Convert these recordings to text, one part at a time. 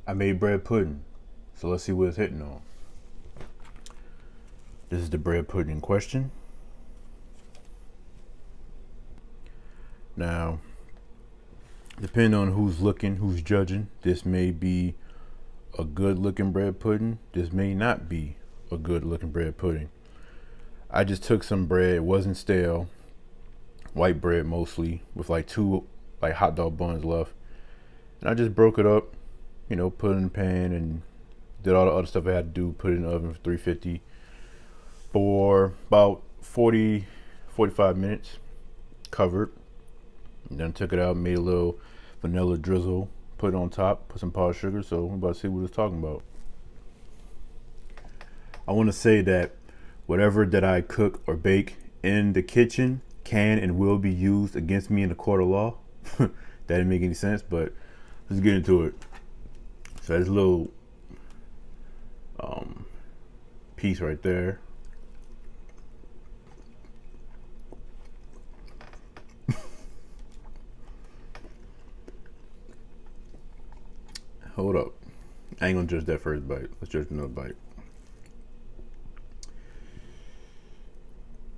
I made bread pudding, so let's see what it's hitting on. This is the bread pudding in question. Now, depending on who's looking, who's judging, this may be a good looking bread pudding. This may not be a good looking bread pudding. I just took some bread, it wasn't stale, white bread mostly, with like two like hot dog buns left. And I just broke it up, put it in the pan and did all the other stuff I had to do, put it in the oven for 350 for about 40, 45 minutes, covered. And then took it out, made a little vanilla drizzle, put it on top, put some powdered sugar. So we're about to see what it's talking about. I want to say that whatever that I cook or bake in the kitchen can and will be used against me in the court of law. That didn't make any sense, but let's get into it. So this little piece right there. Hold up. I ain't gonna judge that first bite. Let's judge another bite.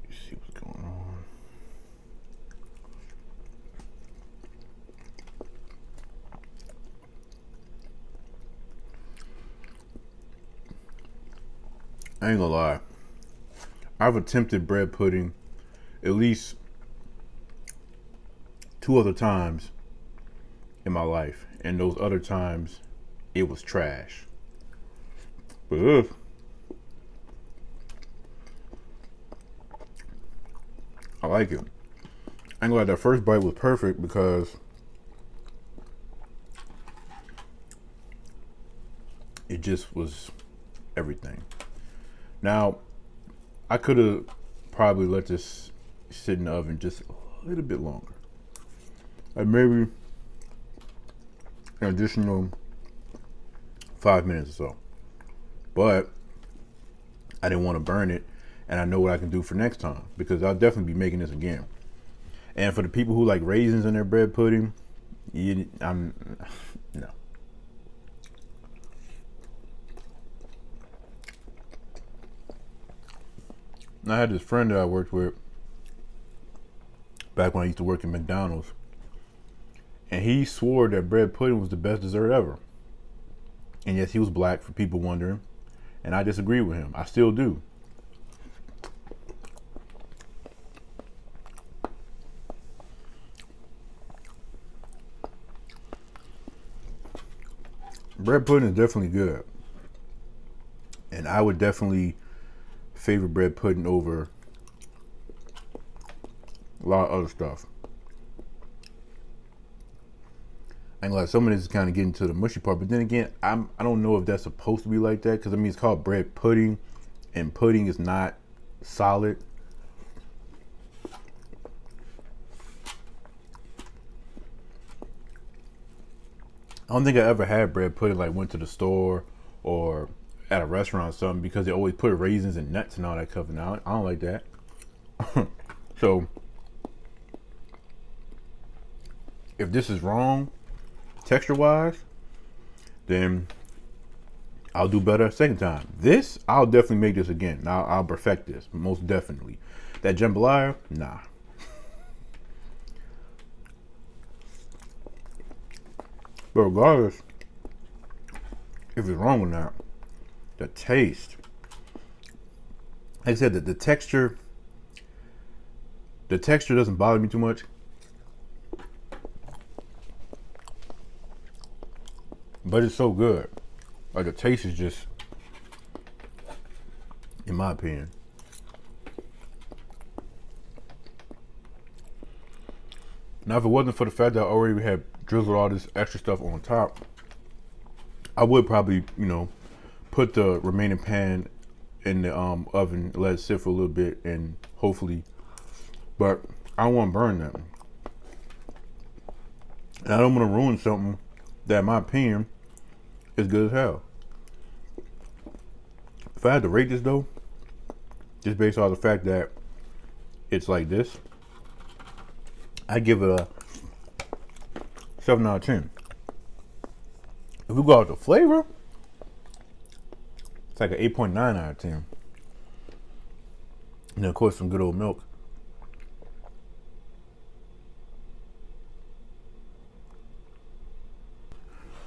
Let's see what's going on. I ain't gonna lie. I've attempted bread pudding at least 2 other times in my life, and those other times it was trash. But I like it. I ain't gonna lie, that first bite was perfect because it just was everything. Now, I could have probably let this sit in the oven just a little bit longer. Like maybe an additional 5 minutes or so. But I didn't want to burn it, and I know what I can do for next time because I'll definitely be making this again. And for the people who like raisins in their bread pudding, I'm no. I had this friend that I worked with back when I used to work at McDonald's, and he swore that bread pudding was the best dessert ever. And yes, he was black, for people wondering, and I disagree with him. I still do. Bread pudding is definitely good, and I would definitely favor bread pudding over a lot of other stuff. And like some of this is kind of getting to the mushy part, but then again, I don't know if that's supposed to be like that because I mean it's called bread pudding, and pudding is not solid. I don't think I ever had bread pudding like went to the store or at a restaurant or something because they always put raisins and nuts and all that stuff. Now I don't like that. So if this is wrong texture wise, then I'll do better second time. This, I'll definitely make this again. I'll perfect this, most definitely. That jambalaya, nah. But regardless, if it's wrong or not, the taste, like I said, the texture doesn't bother me too much. But it's so good. Like the taste is just, in my opinion. Now, if it wasn't for the fact that I already had drizzled all this extra stuff on top, I would probably, put the remaining pan in the oven, let it sit for a little bit, and hopefully, but I don't want to burn that. And I don't want to ruin something that, in my opinion, is good as hell. If I had to rate this though, just based on the fact that it's like this, I'd give it a 7 out of 10. If we go out to flavor, it's like an 8.9 out of 10. And then of course some good old milk.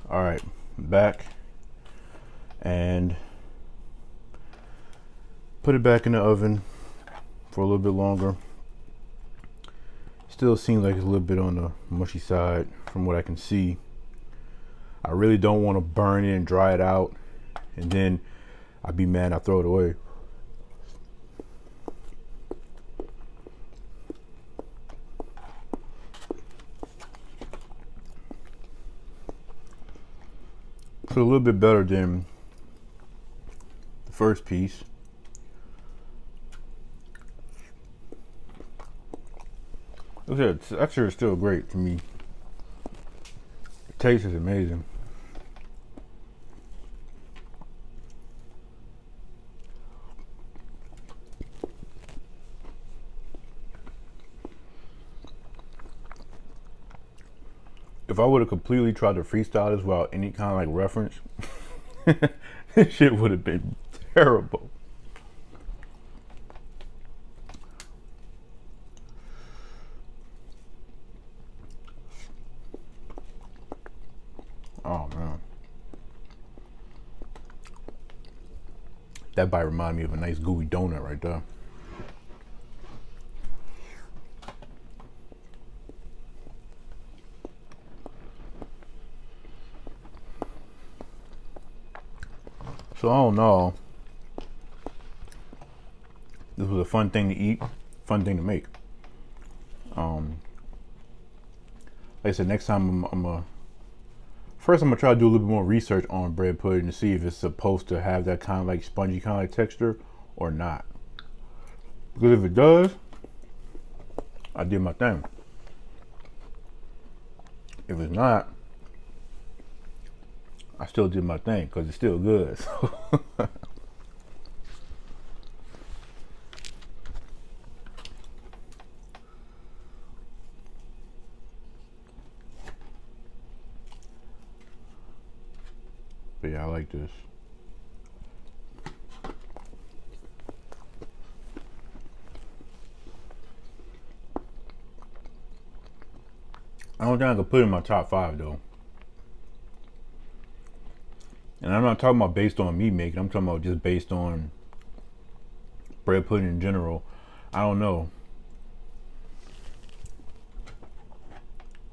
All right, back and put it back in the oven for a little bit longer. Still seems like it's a little bit on the mushy side from what I can see. I really don't want to burn it and dry it out, and then I'd be mad I throw it away. So a little bit better than the first piece. Look at it, the texture is still great to me. The taste is amazing. If I would have completely tried to freestyle this without any kind of like reference, this shit would have been terrible. Oh man. That bite reminded me of a nice gooey donut right there. So all in all, this was a fun thing to eat, fun thing to make. Like I said, next time I'm gonna try to do a little bit more research on bread pudding to see if it's supposed to have that kind of like spongy kind of like texture or not. Because if it does, I did my thing. If it's not, I still did my thing because it's still good. So. But yeah, I like this. I don't think I could put it in my top 5 though. And I'm not talking about based on me making, I'm talking about just based on bread pudding in general. I don't know.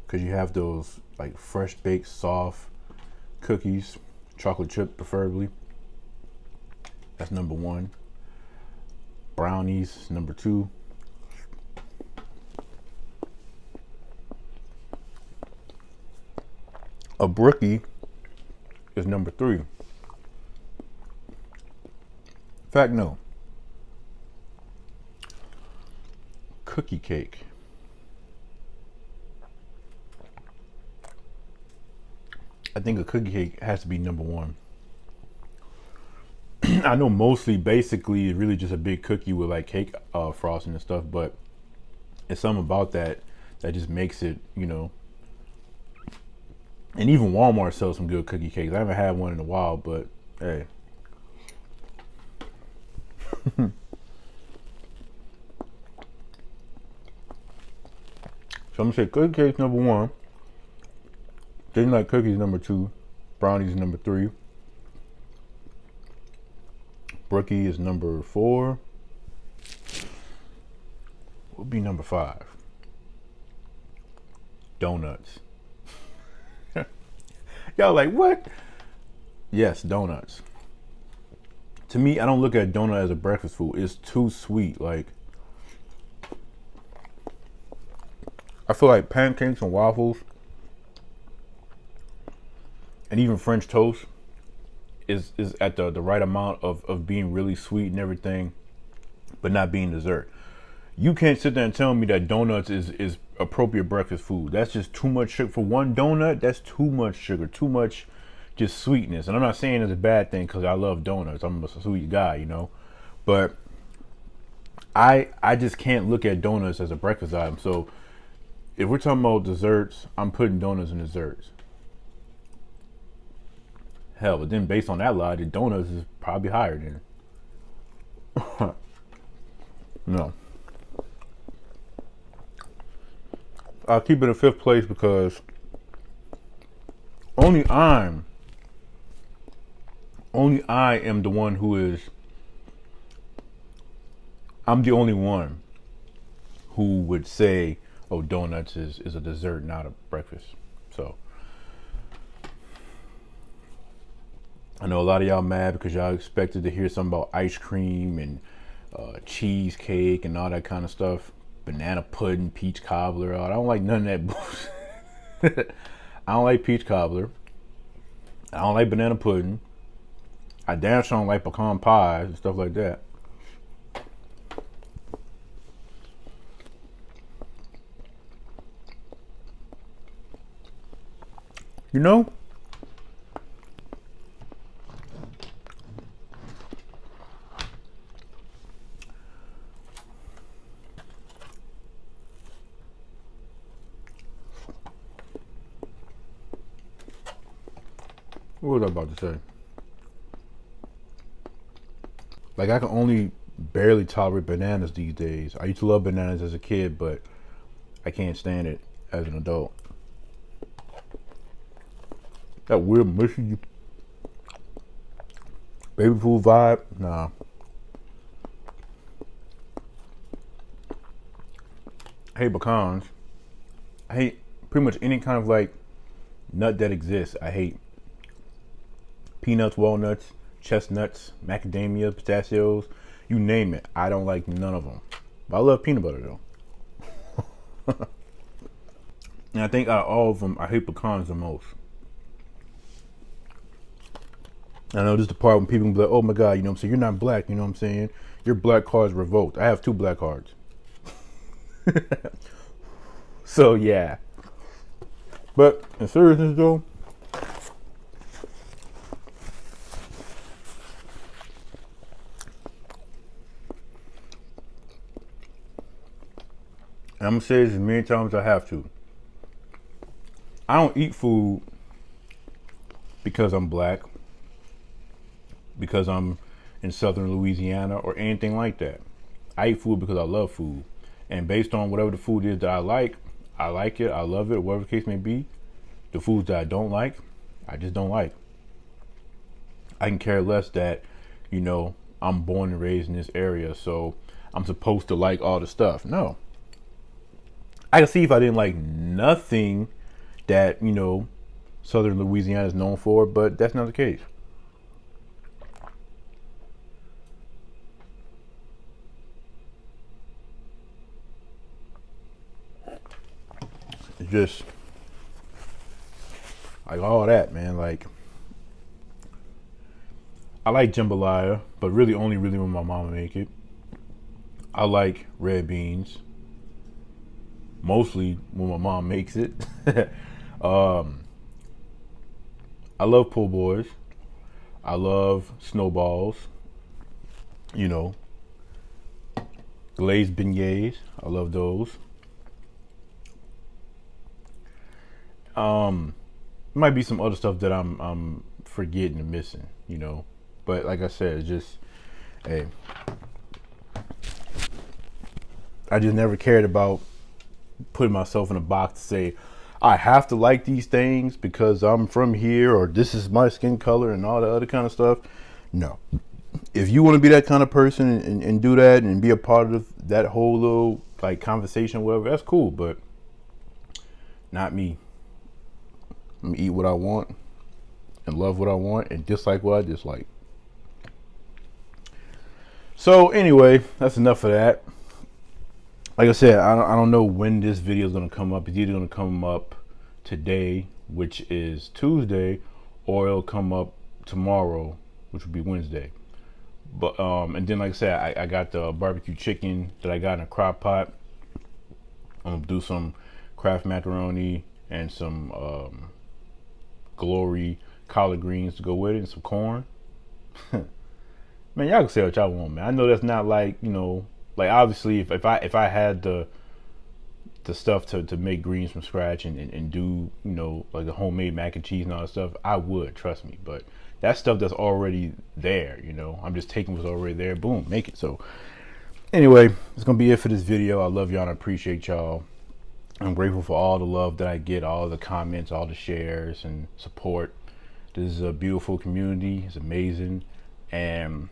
Because you have those like fresh baked soft cookies, chocolate chip preferably. That's number 1. Brownies, number 2. A brookie is number 3. In fact, no. Cookie cake. I think a cookie cake has to be number 1. I know mostly basically it's really just a big cookie with like cake frosting and stuff, but it's something about that just makes it, you know. And even Walmart sells some good cookie cakes. I haven't had one in a while, but hey. So I'm gonna say cookie cakes number 1. Didn't like cookies number 2. Brownies number 3. Brookie is number 4. What would be number 5? Donuts. Y'all like, what? Yes, donuts. To me, I don't look at donut as a breakfast food. It's too sweet. Like, I feel like pancakes and waffles and even French toast is at the right amount of being really sweet and everything, but not being dessert. You can't sit there and tell me that donuts is appropriate breakfast food. That's just too much sugar. For one donut, that's too much sugar, too much just sweetness. And I'm not saying it's a bad thing because I love donuts. I'm a sweet guy, you know. But I just can't look at donuts as a breakfast item. So if we're talking about desserts, I'm putting donuts in desserts. Hell, but then based on that logic, donuts is probably higher than. No. I'll keep it in fifth place because only I'm only I am the one who is. I'm the only one who would say, "Oh, donuts is a dessert, not a breakfast." So I know a lot of y'all mad because y'all expected to hear something about ice cream and cheesecake and all that kind of stuff. Banana pudding, peach cobbler. I don't like none of that bullshit. I don't like peach cobbler. I don't like banana pudding. I damn sure don't like pecan pies and stuff like that. You know? What was I about to say? Like, I can only barely tolerate bananas these days. I used to love bananas as a kid, but I can't stand it as an adult. That weird mushy baby food vibe, nah. I hate pecans. I hate pretty much any kind of like nut that exists. I hate peanuts, walnuts, chestnuts, macadamia, pistachios, you name it. I don't like none of them. But I love peanut butter though. And I think out of all of them, I hate pecans the most. I know this is the part when people be like, oh my God, you know what I'm saying? You're not black, you know what I'm saying? Your black card's revoked. I have 2 black cards. So yeah. But in seriousness though, and I'm gonna say this as many times as I have to. I don't eat food because I'm black, because I'm in southern Louisiana, or anything like that. I eat food because I love food. And based on whatever the food is that I like it, I love it, whatever the case may be. The foods that I don't like, I just don't like. I can care less that, you know, I'm born and raised in this area, so I'm supposed to like all the stuff. No. I can see if I didn't like nothing that, you know, southern Louisiana is known for, but that's not the case. It's just like all that, man. Like, I like jambalaya, but really when my mama make it. I like red beans, mostly when my mom makes it. um, I love po' boys. I love snowballs. You know, glazed beignets. I love those. Might be some other stuff that I'm forgetting and missing. You know, but like I said, it's just hey, I just never cared about putting myself in a box to say I have to like these things because I'm from here or this is my skin color and all the other kind of stuff. No. If you want to be that kind of person and do that and be a part of that whole little like conversation, whatever, that's cool, but not me. I'm gonna eat what I want and love what I want and dislike what I dislike. So anyway, that's enough of that. Like I said, I don't know when this video is going to come up. It's either going to come up today, which is Tuesday, or it'll come up tomorrow, which will be Wednesday. But and then like I said, I got the barbecue chicken that I got in a crock pot. I'm gonna do some Kraft macaroni and some Glory collard greens to go with it, and some corn. Man, y'all can say what y'all want, man. I know that's not like, you know, like obviously if I had the the stuff to make greens from scratch and do, you know, like the homemade mac and cheese and all that stuff, I would, trust me. But that stuff that's already there, you know, I'm just taking what's already there, boom, make it. So anyway, it's gonna be it for this video. I love y'all and I appreciate y'all. I'm grateful for all the love that I get, all the comments, all the shares and support. This is a beautiful community. It's amazing. And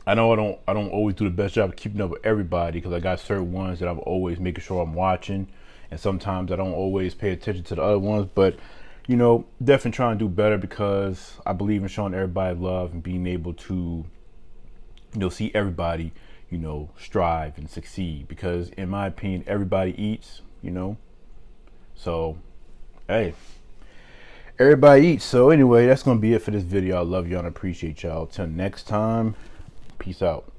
I know I don't always do the best job of keeping up with everybody, because I got certain ones that I'm always making sure I'm watching, and sometimes I don't always pay attention to the other ones. But you know, definitely trying to do better, because I believe in showing everybody love and being able to, you know, see everybody, you know, strive and succeed, because in my opinion, everybody eats, you know. So hey, everybody eats. So anyway, that's gonna be it for this video. I love y'all and appreciate y'all. Till next time, peace out.